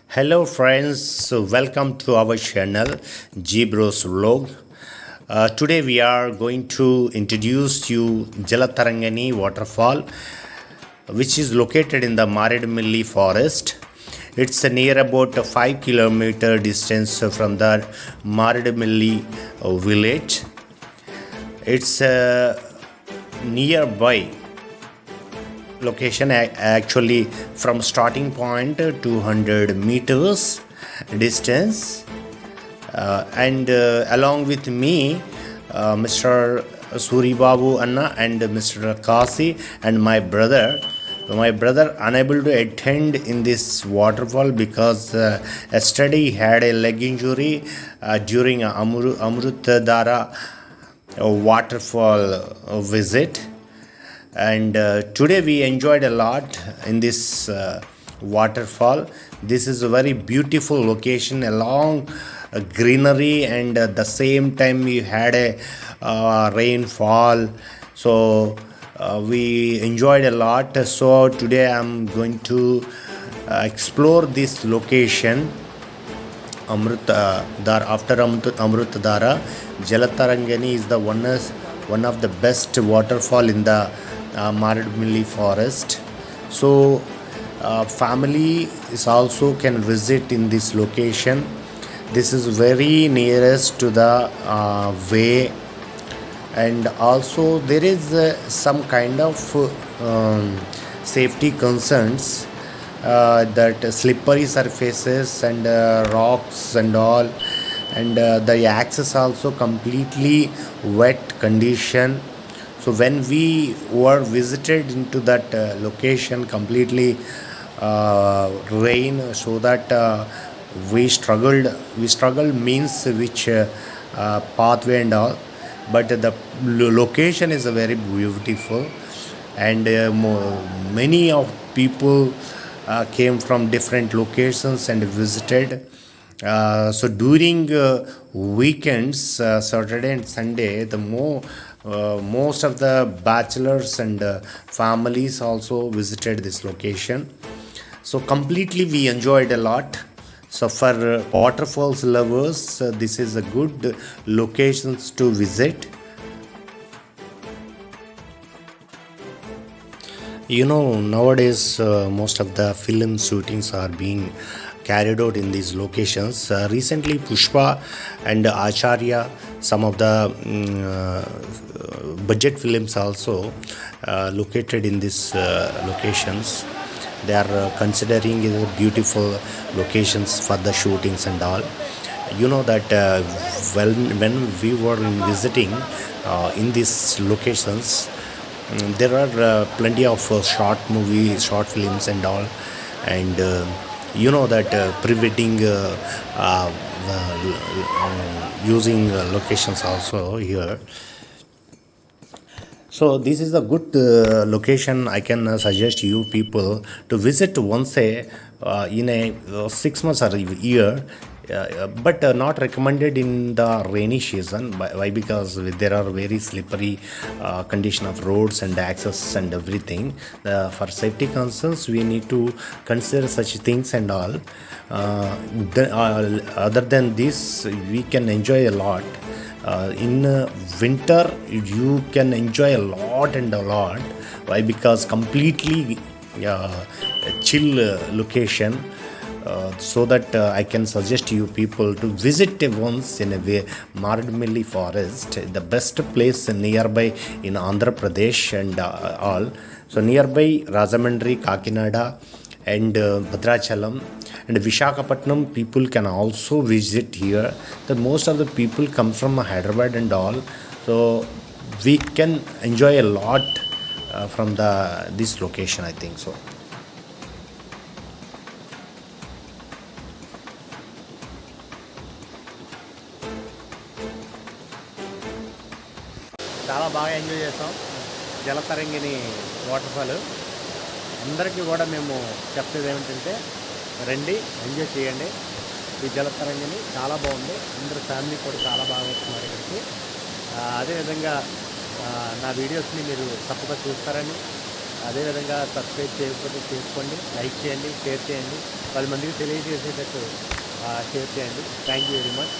Hello friends, so welcome to our channel G Bros Vlog. Today we are going to introduce you Jalatarangini waterfall, which is located in the Maredumilli forest. It's near about a 5 kilometer distance from the Maredumilli village. It's nearby location actually from starting point 200 meters distance, and along with me Mr. Suri Babu Anna and Mr. Kasi and my brother unable to attend in this waterfall because yesterday he had a leg injury during Amrutdara waterfall visit, and today we enjoyed a lot in this waterfall. This is a very beautiful location along greenery, and at the same time we had a rainfall, so we enjoyed a lot. So today I'm going to explore this location. After Amrutdara, Jalatarangini is the one of the best waterfall in the Maredumilli forest. So family is also can visit in this location. This is very nearest to the way, and also there is some kind of safety concerns, that slippery surfaces and rocks and all, and the access also completely wet condition. So when we were visited into that location, completely rain, so that we struggled means which pathway and all, but the location is very beautiful, and many of people came from different locations and visited. So during weekends, Saturday and Sunday, most of the bachelors and families also visited this location. So completely we enjoyed a lot. So for waterfalls lovers, this is a good locations to visit. Nowadays most of the film shootings are being carried out in these locations. Recently, Pushpa and Acharya, some of the budget films also located in these locations. They are considering it beautiful locations for the shootings and all. You know that when we were visiting in these locations, there are plenty of short movies, short films and all, and that pre-wedding using locations also here. So this is a good location. I can suggest you people to visit once in a 6 months or a year, but not recommended in the rainy season. Why? Because there are very slippery condition of roads and access and everything. For safety concerns, we need to consider such things and all. Other than this, we can enjoy a lot. In winter, you can enjoy a lot and a lot. Why? Because completely chill location. So that I can suggest you people to visit once in a way Maredumilli forest, the best place nearby in Andhra Pradesh and all. So nearby Rajamandri, Kakinada, and Bhadrachalam and Vishakhapatnam, people can also visit here. The most of the people come from Hyderabad and all, so we can enjoy a lot from this location, I think so. చాలా బాగా enjoy చేస్తాం Jalatarangini waterfall. అందరికీ కూడా మేము చెప్పేది ఏమిటంటే, రండి, enjoy చేయండి. ఈ జలతరంగిణి చాలా బాగుంది. అందరు ఫ్యామిలీ కూడా చాలా బాగా వస్తున్నారు ఇక్కడికి. అదేవిధంగా నా వీడియోస్ని మీరు తప్పక చూస్తారని అదేవిధంగా సబ్స్క్రైబ్ చేయకపోతే చేసుకోండి, లైక్ చేయండి, షేర్ చేయండి, 10 మందికి తెలియజేసేటట్టు షేర్ చేయండి. Thank you very much.